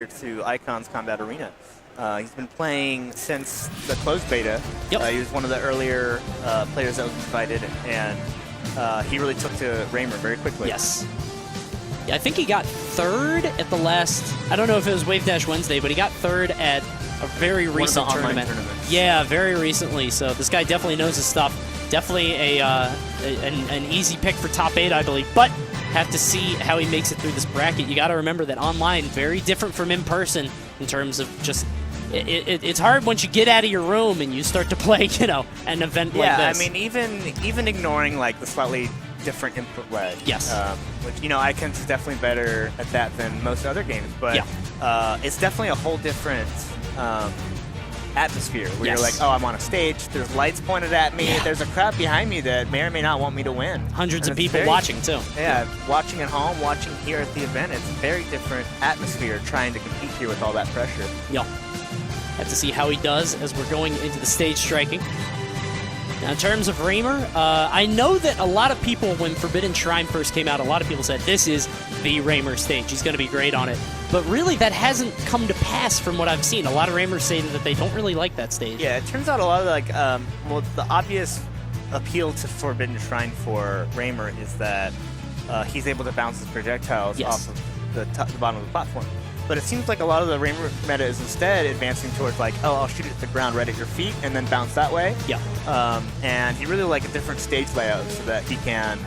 to Icon's Combat Arena. He's been playing since the closed beta. Yep. He was one of the earlier players that was invited, and he really took to Raymer very quickly. Yes. Yeah, I think he got third at the last, I don't know if it was Wave Dash Wednesday, but he got third at a very recent tournament. Yeah, very recently. So this guy definitely knows his stuff. Definitely an easy pick for top 8, I believe. But have to see how he makes it through this bracket. You got to remember that online, very different from in person in terms of just, it's hard once you get out of your room and you start to play, you know, an event like this. Yeah, I mean, even ignoring like the slightly different input lag. Yes. Which, you know, Icon's is definitely better at that than most other games, but yeah. It's definitely a whole different atmosphere where Yes. you're like, oh, I'm on a stage, there's lights pointed at me, Yeah. there's a crowd behind me that may or may not want me to win. Hundreds And of it's people very, watching, too. Yeah, watching at home, watching here at the event, it's a very different atmosphere trying to compete here with all that pressure. Yeah. Have to see how he does as we're going into the stage striking. Now, in terms of Raymer, I know that a lot of people, when Forbidden Shrine first came out, a lot of people said, this is the Raymer stage. He's going to be great on it. But really, that hasn't come to pass from what I've seen. A lot of Raymers say that they don't really like that stage. Yeah, it turns out a lot of, like, well, the obvious appeal to Forbidden Shrine for Raymer is that he's able to bounce his projectiles off of the bottom of the platform. But it seems like a lot of the Raymer meta is instead advancing towards like, oh, I'll shoot it at the ground right at your feet and then bounce that way. Yeah. And he really like a different stage layout so that he can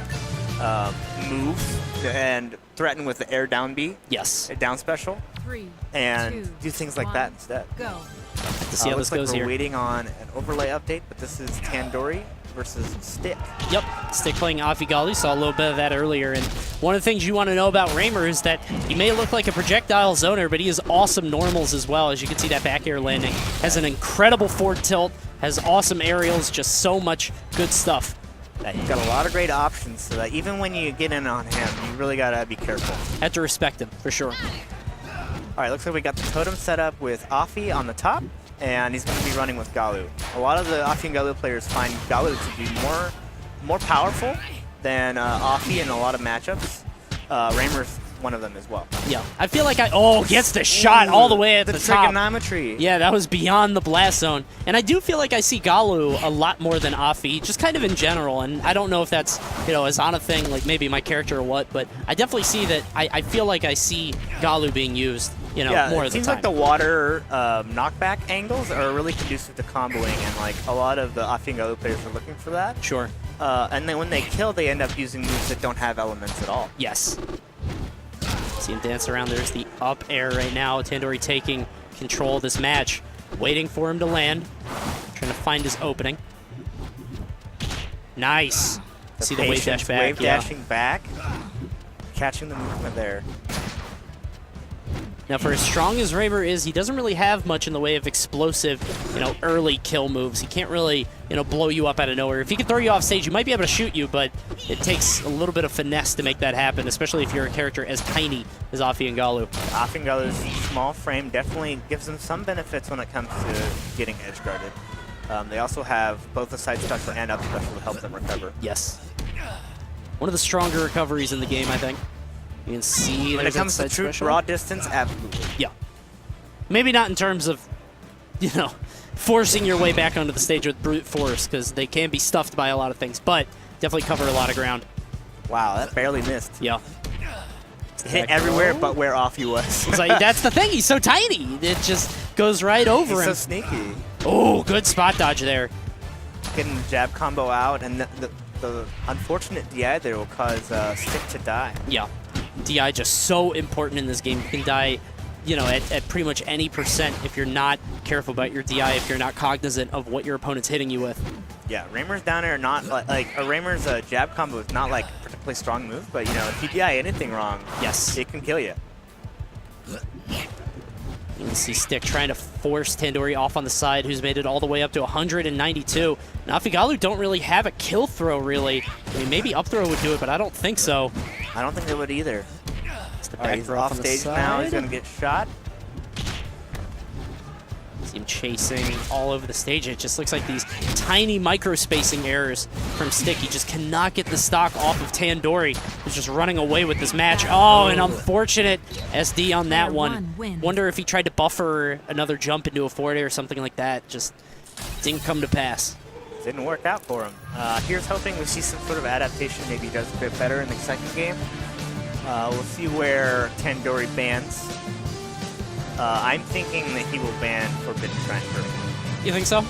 move and threaten with the air down B. Yes. A down special. 3, and 2, do things like that instead. Go. Have to see how looks this like goes we're here. waiting on an overlay update, but this is Tandori versus Stick. Yep, Stick playing Galu. Saw a little bit of that earlier. And one of the things you want to know about Raymer is that he may look like a projectile zoner, but he has awesome normals as well. As you can see, that back air landing has an incredible forward tilt, has awesome aerials, just so much good stuff. Yeah, you've got a lot of great options, so that even when you get in on him, you really gotta be careful. Have to respect him, for sure. All right, looks like we got the totem set up with Afi on the top, and he's going to be running with Galu. A lot of the Afi and Galu players find Galu to be more powerful than Afi in a lot of matchups. Raymer's one of them as well. Yeah, I feel like gets the shot all the way at the top. Trigonometry. Yeah, that was beyond the blast zone. And I do feel like I see Galu a lot more than Afi, just kind of in general. And I don't know if that's, you know, a Zana thing, like maybe my character or what, but I definitely see that I feel like I see Galu being used, you know, more of the time. It seems like the water knockback angles are really conducive to comboing, and like a lot of the Afi and Galu players are looking for that. Sure. And then when they kill, they end up using moves that don't have elements at all. Yes. See him dance around. There's the up air right now. Tandori taking control of this match. Waiting for him to land. Trying to find his opening. Nice. See the wave dash back. Wave dashing back. Catching the movement there. Now, for as strong as Raymer is, he doesn't really have much in the way of explosive, you know, early kill moves. He can't really, you know, blow you up out of nowhere. If he can throw you off stage, he might be able to shoot you, but it takes a little bit of finesse to make that happen, especially if you're a character as tiny as Afi and Galu. Afi and Galu's small frame definitely gives them some benefits when it comes to getting edge guarded. They also have both the side special and up special to help them recover. Yes. One of the stronger recoveries in the game, I think. You can see when it comes to true raw distance, absolutely. Yeah. Maybe not in terms of, you know, forcing your way back onto the stage with brute force, because they can be stuffed by a lot of things, but definitely cover a lot of ground. Wow, that barely missed. Yeah. Hit everywhere but where Afi was. It's like, that's the thing, he's so tiny. It just goes right over him. He's so sneaky. Oh, good spot dodge there. Getting the jab combo out, and the unfortunate DI there will cause Stick to die. Yeah. DI just so important in this game. You can die, you know, at pretty much any percent if you're not careful about your DI, if you're not cognizant of what your opponent's hitting you with. Yeah, Raymer's down air not like Raymer's jab combo is not like a particularly strong move, but you know, if you DI anything wrong, yes, it can kill you. You can see Stick trying to force Tandori off on the side, who's made it all the way up to 192. Now, Afi Galu don't really have a kill throw, really. I mean, maybe up throw would do it, but I don't think so. I don't think they would either. It's the All right, he's off stage now. He's going to get shot. See him chasing all over the stage. It just looks like these tiny micro-spacing errors from Stick. He just cannot get the stock off of Tandori, who's just running away with this match. Oh, an unfortunate SD on that one. Wonder if he tried to buffer another jump into a forward air or something like that. Just didn't come to pass. Didn't work out for him. Here's hoping we see some sort of adaptation. Maybe he does a bit better in the second game. We'll see where Tandori bans. I'm thinking that he will ban Forbidden Shrine first. You think so?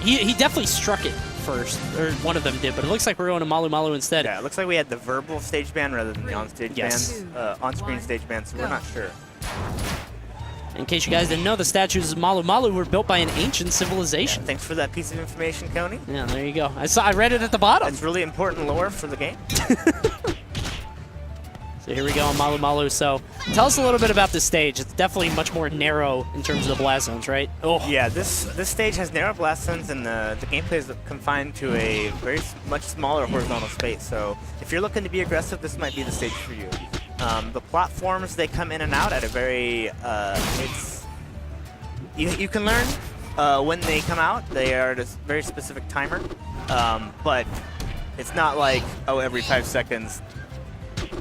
He definitely struck it first, or one of them did, but it looks like we're going to Malu Malu instead. Yeah, it looks like we had the verbal stage ban rather than the on-stage yes. bans, on-screen stage bans, so we're not sure. In case you guys didn't know, the statues of Malu Malu were built by an ancient civilization. Yeah, thanks for that piece of information, Coney. Yeah, there you go. I read it at the bottom. It's really important lore for the game. So here we go on Malu Malu. So tell us a little bit about this stage. It's definitely much more narrow in terms of the blast zones, right? Oh. Yeah, this stage has narrow blast zones, and the gameplay is confined to a much smaller horizontal space. So if you're looking to be aggressive, this might be the stage for you. The platforms, they come in and out at a very, you can learn when they come out. They are at a very specific timer, but it's not like, oh, every 5 seconds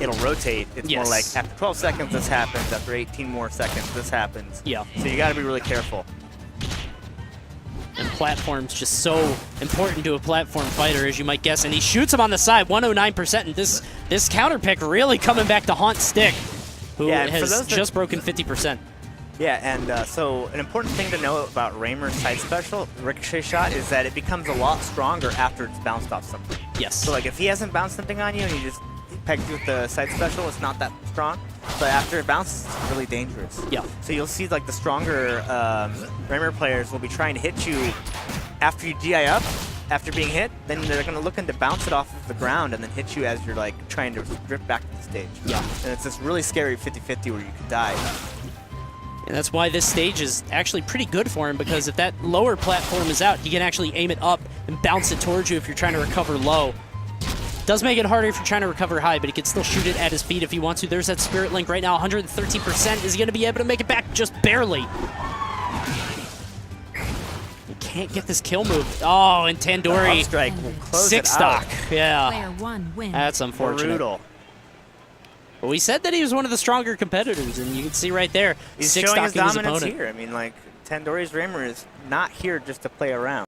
it'll rotate. It's more like after 12 seconds this happens, after 18 more seconds this happens. Yeah. So you got to be really careful. And platform's just so important to a platform fighter, as you might guess. And he shoots him on the side, 109%. And this counter pick really coming back to haunt Stick, who has just broken 50%. Yeah, and so an important thing to know about Raymer's side special, ricochet shot, is that it becomes a lot stronger after it's bounced off something. Yes. So like if he hasn't bounced something on you and you just pegged you with the side special, it's not that strong. But after it bounces, it's really dangerous. Yeah. So you'll see like the stronger Raymer players will be trying to hit you after you GI up, after being hit, then they're going to look to bounce it off of the ground and then hit you as you're like trying to drift back to the stage. Yeah. And it's this really scary 50-50 where you could die. And that's why this stage is actually pretty good for him, because if that lower platform is out, he can actually aim it up and bounce it towards you if you're trying to recover low. Does make it harder if you're trying to recover high, but he can still shoot it at his feet if he wants to. There's that Spirit Link right now, 113%. Is he going to be able to make it back? Just barely. He can't get this kill move. Oh, and Tandori, strike will close six it stock. out. Yeah. Player one wins. That's unfortunate. Brutal. But we said that he was one of the stronger competitors, and you can see right there, He's six showing his stocking his dominance opponent. here. I mean, like, Tandori's Raymer is not here just to play around.